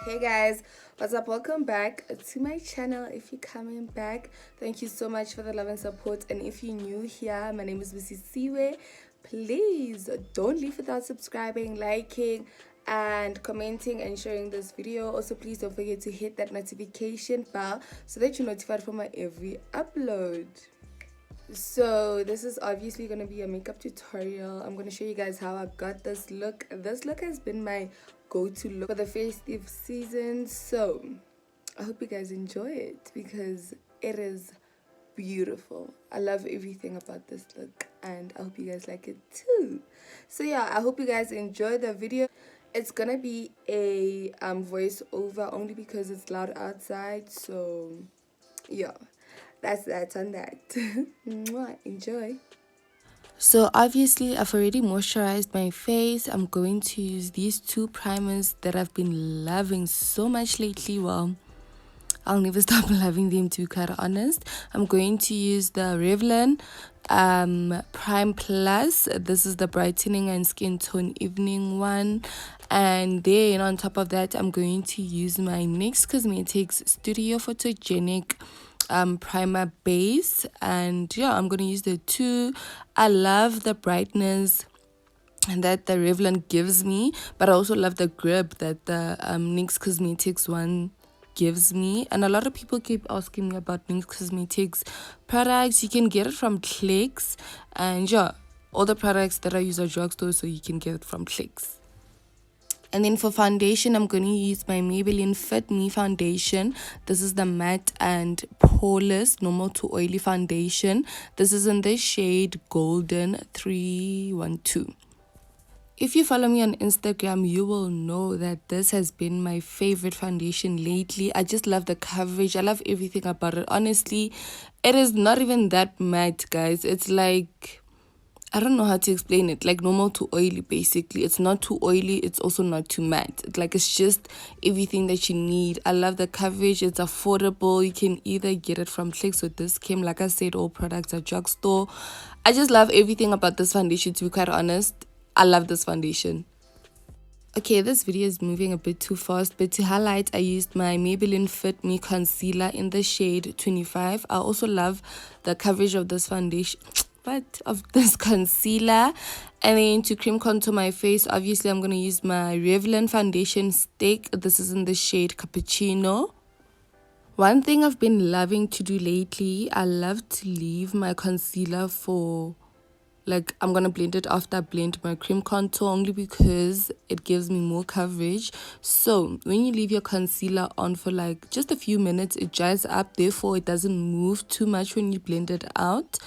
Hey guys, what's up? Welcome back to my channel. If you're coming back, thank you so much for the love and support. And if you're new here, my name is Busisiwe. Please don't leave without subscribing, liking, and commenting and sharing this video. Also, please don't forget to hit that notification bell so that you're notified for my every upload. So this is obviously going to be a makeup tutorial. I'm going to show you guys how I got this look. This look has been my go-to look for the festive season, so I hope you guys enjoy it because it is beautiful. I love everything about this look and I hope you guys like it too. So yeah, I hope you guys enjoy the video. It's gonna be a voiceover only because it's loud outside, so yeah, that's that on that. Mwah, enjoy. So obviously I've already moisturized my face. I'm going to use these two primers that I've been loving so much lately. Well, I'll never stop loving them, to be quite honest. I'm going to use the Revlon Prime Plus. This is the brightening and skin tone evening one. And then on top of that, I'm going to use my Nyxcosmetics Studio Photogenic primer base. And yeah, I'm going to use the two. I love the brightness that the Revlon gives me, but I also love the grip that the Nyxcosmetics one gives me. And a lot of people keep asking me about Nyxcosmetics products. You can get it from Clicks, and yeah, all the products that I use are drugstore, so you can get it from Clicks. And then for foundation, I'm going to use my Maybelline Fit Me foundation. This is the matte and poreless normal to oily foundation. This is in the shade Golden 312. If you follow me on Instagram, you will know that this has been my favorite foundation lately. I just love the coverage. I love everything about it. Honestly, it is not even that matte, guys. It's like, I don't know how to explain it. Like normal to oily, basically. It's not too oily. It's also not too matte. It's just everything that you need. I love the coverage. It's affordable. You can either get it from Clicks or this came. Like I said, all products are drugstore. I just love everything about this foundation, to be quite honest. I love this foundation. Okay, this video is moving a bit too fast, but to highlight, I used my Maybelline Fit Me concealer in the shade 25. I also love the coverage of this foundation, of this concealer. And then to cream contour my face, obviously I'm going to use my Revlon foundation stick. This is in the shade Cappuccino. One thing I've been loving to do lately, I love to leave my concealer for, I'm going to blend it after I blend my cream contour, only because it gives me more coverage. So when you leave your concealer on for just a few minutes, it dries up. Therefore, it doesn't move too much when you blend it out.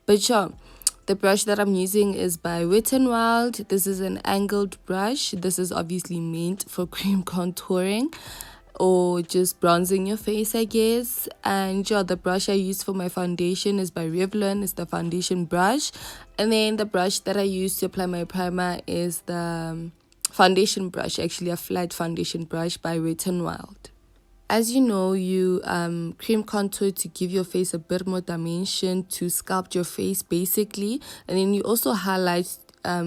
But yeah, the brush that I'm using is by Wet n Wild. This is an angled brush. This is obviously meant for cream contouring or just bronzing your face, I guess. And yeah, the brush I use for my foundation is by Revlon. It's the foundation brush. And then the brush that I use to apply my primer is the foundation brush, actually a flat foundation brush by Wet n Wild. As you know, you cream contour to give your face a bit more dimension, to sculpt your face basically. And then you also highlight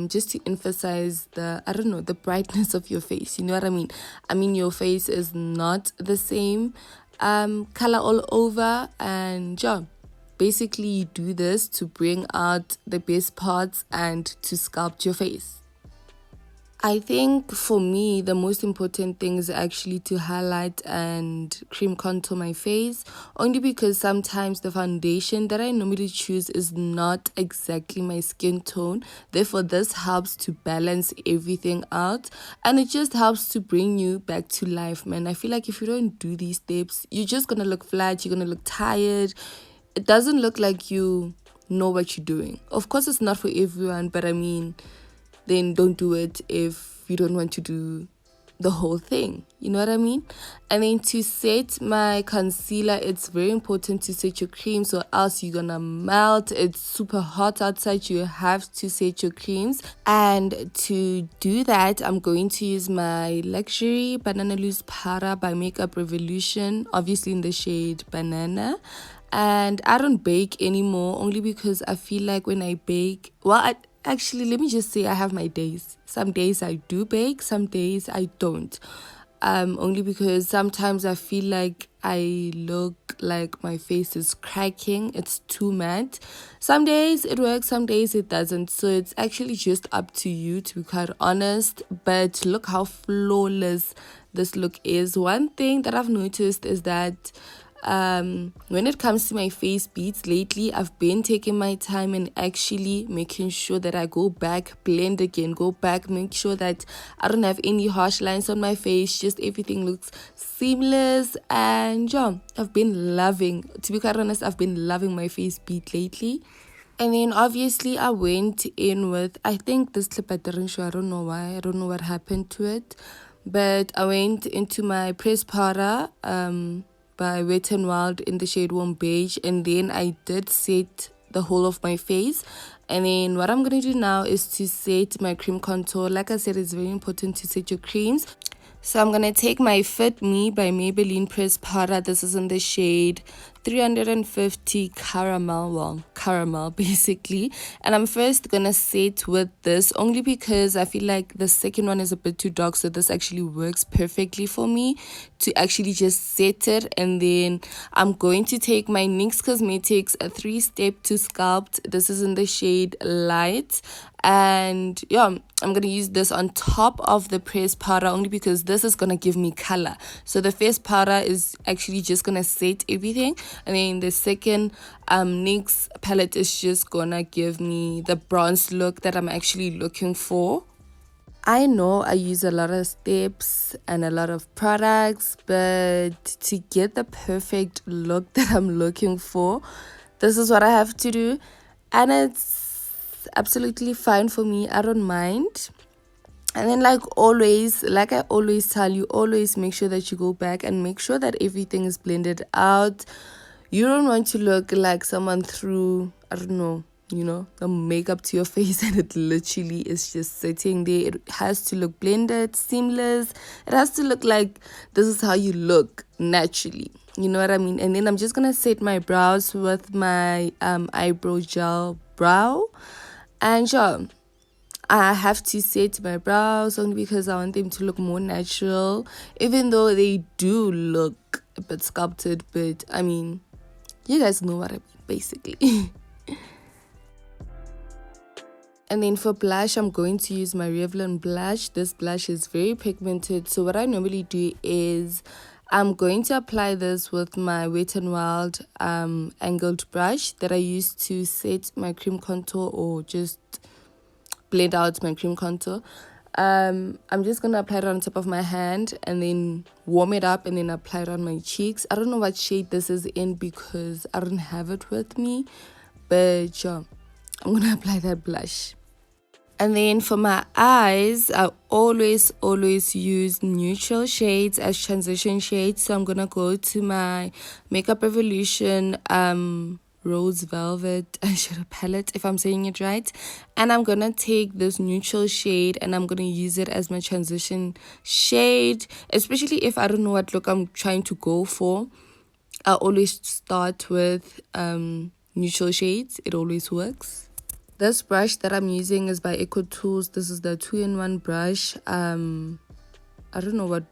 just to emphasize the brightness of your face. You know what I mean? I mean, your face is not the same color all over. And yeah, basically you do this to bring out the best parts and to sculpt your face. I think for me, the most important thing is actually to highlight and cream contour my face, only because sometimes the foundation that I normally choose is not exactly my skin tone. Therefore, this helps to balance everything out, and it just helps to bring you back to life, man. I feel like if you don't do these steps, you're just going to look flat, you're going to look tired. It doesn't look like you know what you're doing. Of course, it's not for everyone, but I mean, then don't do it if you don't want to do the whole thing. You know what I mean? And then to set my concealer, it's very important to set your creams, or else you're gonna melt. It's super hot outside. You have to set your creams. And to do that, I'm going to use my Luxury Banana Loose Powder by Makeup Revolution, obviously in the shade Banana. And I don't bake anymore, only because I feel like when I bake, actually, let me just say I have my days. Some days I do bake, some days I don't. only because sometimes I feel like I look like my face is cracking. It's too matte. Some days it works, some days it doesn't. So it's actually just up to you, to be quite honest. But look how flawless this look is. One thing that I've noticed is that when it comes to my face beads lately, I've been taking my time and actually making sure that I go back, blend again, go back, make sure that I don't have any harsh lines on my face, just everything looks seamless. And yeah, I've been loving, to be quite honest, I've been loving my face bead lately. And then obviously I went in with, I think this clip I didn't show, I don't know why, I don't know what happened to it, but I went into my pressed powder by Wet n Wild in the shade Warm Beige, and then I did set the whole of my face. And then what I'm going to do now is to set my cream contour. Like I said, it's very important to set your creams. So I'm going to take my Fit Me by Maybelline pressed powder. This is in the shade 350 caramel, well, caramel basically. And I'm first going to set with this only because I feel like the second one is a bit too dark. So this actually works perfectly for me to actually just set it. And then I'm going to take my Nyxcosmetics a 3-step to sculpt. This is in the shade Light. And yeah, I'm going to use this on top of the pressed powder only because this is going to give me color. So the first powder is actually just going to set everything. And then the second NYX palette is just going to give me the bronze look that I'm actually looking for. I know I use a lot of steps and a lot of products, but to get the perfect look that I'm looking for, this is what I have to do. And it's absolutely fine for me. I don't mind. And then like I always tell you, always make sure that you go back and make sure that everything is blended out. You don't want to look like someone threw, I don't know, the makeup to your face and it literally is just sitting there. It has to look blended, seamless. It has to look like this is how you look naturally. You know what I mean? And then I'm just going to set my brows with my eyebrow gel brow. And yeah, I have to set my brows only because I want them to look more natural. Even though they do look a bit sculpted. But I mean, you guys know what I mean, basically. And then for blush, I'm going to use my Revlon blush. This blush is very pigmented. So what I normally do is I'm going to apply this with my Wet n Wild angled brush that I use to set my cream contour or just blend out my cream contour. I'm just going to apply it on top of my hand and then warm it up and then apply it on my cheeks. I don't know what shade this is in because I don't have it with me. But yeah, I'm going to apply that blush. And then for my eyes, I always use neutral shades as transition shades. So I'm going to go to my Makeup Revolution Rose Velvet eyeshadow palette, if I'm saying it right. And I'm going to take this neutral shade and I'm going to use it as my transition shade. Especially if I don't know what look I'm trying to go for. I always start with neutral shades. It always works. This brush that I'm using is by Eco Tools. This is the 2-in-1 brush. I don't know what,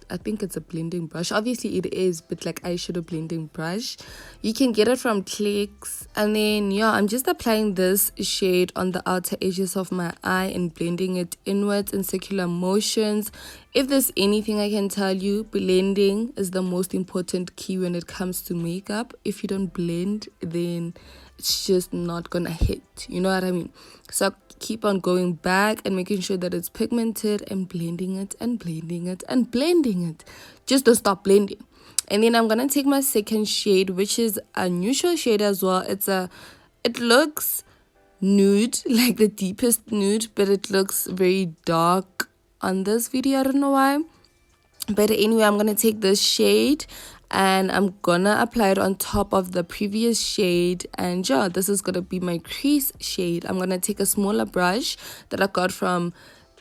I think it's a blending brush. Obviously it is, but like eyeshadow blending brush. You can get it from Clicks. And then yeah, I'm just applying this shade on the outer edges of my eye and blending it inwards in circular motions. If there's anything I can tell you, blending is the most important key when it comes to makeup. If you don't blend, then it's just not gonna hit. You know what I mean? So keep on going back and making sure that it's pigmented and blending it and blending it and blending it. Just don't stop blending. And then I'm gonna take my second shade, which is a neutral shade as well. It looks nude, like the deepest nude, but it looks very dark on this video. I don't know why. But anyway, I'm gonna take this shade and I'm gonna apply it on top of the previous shade. And yeah, this is gonna be my crease shade. I'm gonna take a smaller brush that I got from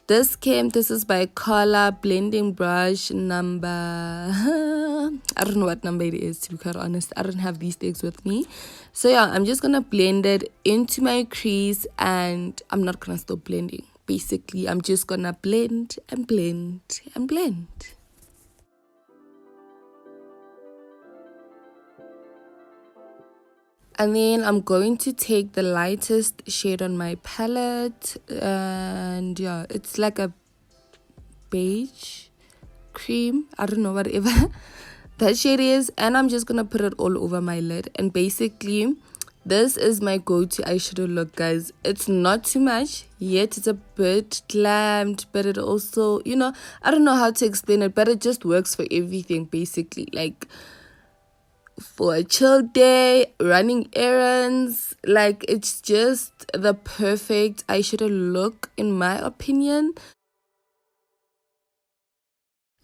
this camp. This is by Color blending brush number I don't know what number it is, to be quite honest. I don't have these things with me. So yeah, I'm just gonna blend it into my crease and I'm not gonna stop blending. Basically, I'm just gonna blend and blend and blend. And then I'm going to take the lightest shade on my palette, and yeah, it's like a beige cream, I don't know, whatever that shade is. And I'm just gonna put it all over my lid. And basically this is my go-to eyeshadow look, guys. It's not too much, yet it's a bit glammed, but it also, you know, I don't know how to explain it, but it just works for everything basically. Like for a chill day, running errands, like it's just the perfect eyeshadow look in my opinion.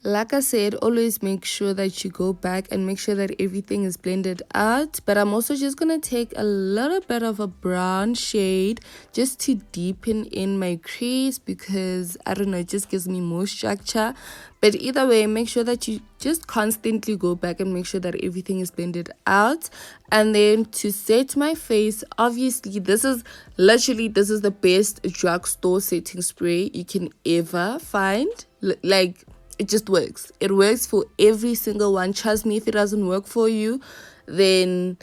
Like I said, always make sure that you go back and make sure that everything is blended out. But I'm also just going to take a little bit of a brown shade just to deepen in my crease, because I don't know, it just gives me more structure. But either way, make sure that you just constantly go back and make sure that everything is blended out. And then to set my face, obviously this is the best drugstore setting spray you can ever find. Like, it just works. It works for every single one. Trust me, if it doesn't work for you, then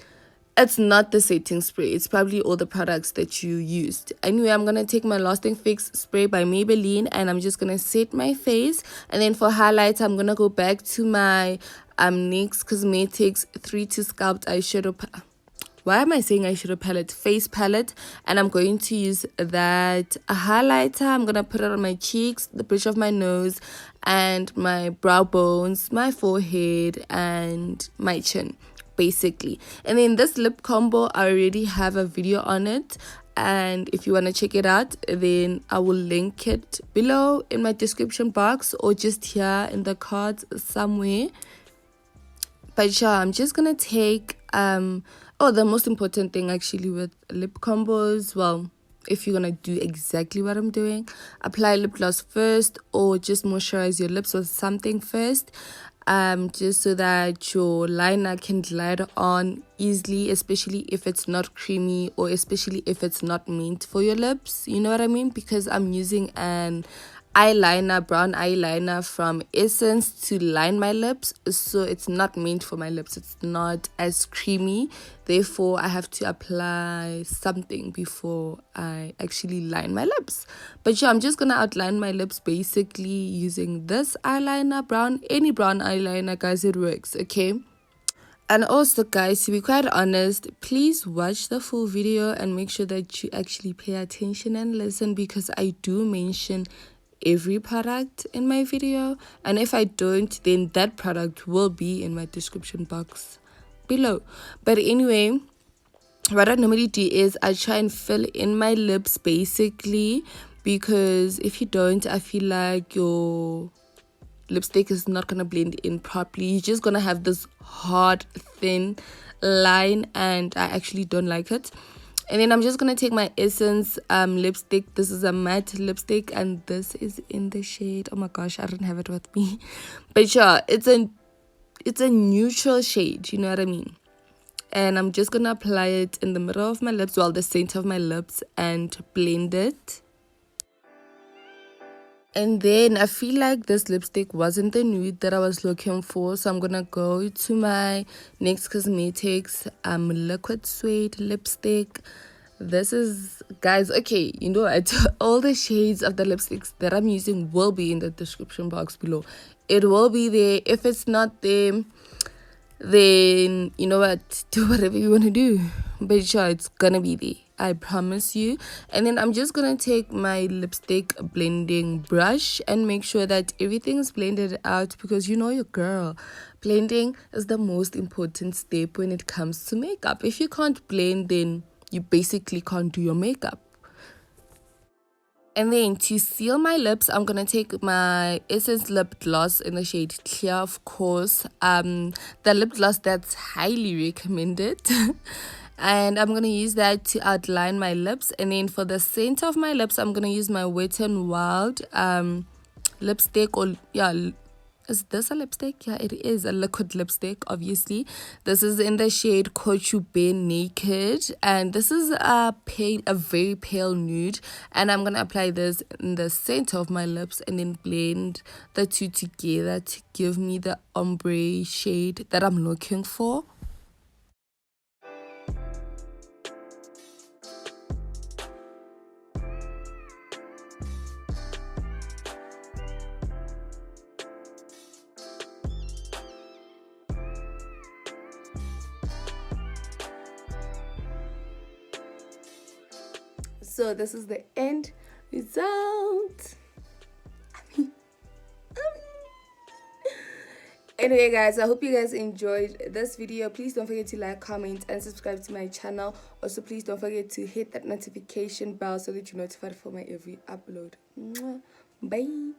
it's not the setting spray. It's probably all the products that you used. Anyway, I'm going to take my Lasting Fix spray by Maybelline, and I'm just going to set my face. And then for highlights, I'm going to go back to my Nyxcosmetics 3-2 Sculpt eyeshadow why am I saying eyeshadow palette? Face palette. And I'm going to use that highlighter. I'm going to put it on my cheeks, the bridge of my nose, and my brow bones, my forehead, and my chin, basically. And then this lip combo, I already have a video on it. And if you want to check it out, then I will link it below in my description box or just here in the cards somewhere. But yeah, I'm just going to take... the most important thing actually with lip combos, well, if you're gonna do exactly what I'm doing, apply lip gloss first or just moisturize your lips with something first, just so that your liner can glide on easily, especially if it's not creamy or especially if it's not meant for your lips, you know what I mean? Because I'm using an brown eyeliner from Essence to line my lips, so it's not meant for my lips. It's not as creamy, therefore I have to apply something before I actually line my lips. But yeah, I'm just gonna outline my lips basically using this eyeliner, any brown eyeliner, guys. It works, okay? And also, guys, to be quite honest, please watch the full video and make sure that you actually pay attention and listen, because I do mention every product in my video, and if I don't, then that product will be in my description box below. But anyway, what I normally do is I try and fill in my lips basically, because if you don't, I feel like your lipstick is not gonna blend in properly. You're just gonna have this hard thin line, and I actually don't like it. And then I'm just going to take my Essence lipstick. This is a matte lipstick, and this is in the shade, oh my gosh, I don't have it with me. But yeah, it's a neutral shade, you know what I mean? And I'm just going to apply it in the middle of my lips, well, the center of my lips, and blend it. And then I feel like this lipstick wasn't the nude that I was looking for, so I'm gonna go to my Nyxcosmetics liquid suede lipstick. This is, guys, okay, you know what? All the shades of the lipsticks that I'm using will be in the description box below. It will be there. If it's not there, then you know what, do whatever you want to do, but sure, it's gonna be there, I promise you. And then I'm just gonna take my lipstick blending brush and make sure that everything is blended out, because you know your girl, blending is the most important step when it comes to makeup. If you can't blend, then you basically can't do your makeup. And then to seal my lips, I'm going to take my Essence lip gloss in the shade Clear, of course. The lip gloss that's highly recommended. And I'm going to use that to outline my lips. And then for the center of my lips, I'm going to use my Wet n Wild lipstick, or yeah, is this a lipstick? Yeah, it is a liquid lipstick, obviously. This is in the shade Coach Bare Naked, and this is a very pale nude. And I'm gonna apply this in the center of my lips and then blend the two together to give me the ombre shade that I'm looking for. So this is the end result. Anyway guys, I hope you guys enjoyed this video. Please don't forget to like, comment and subscribe to my channel. Also please don't forget to hit that notification bell so that you're notified for my every upload. Bye.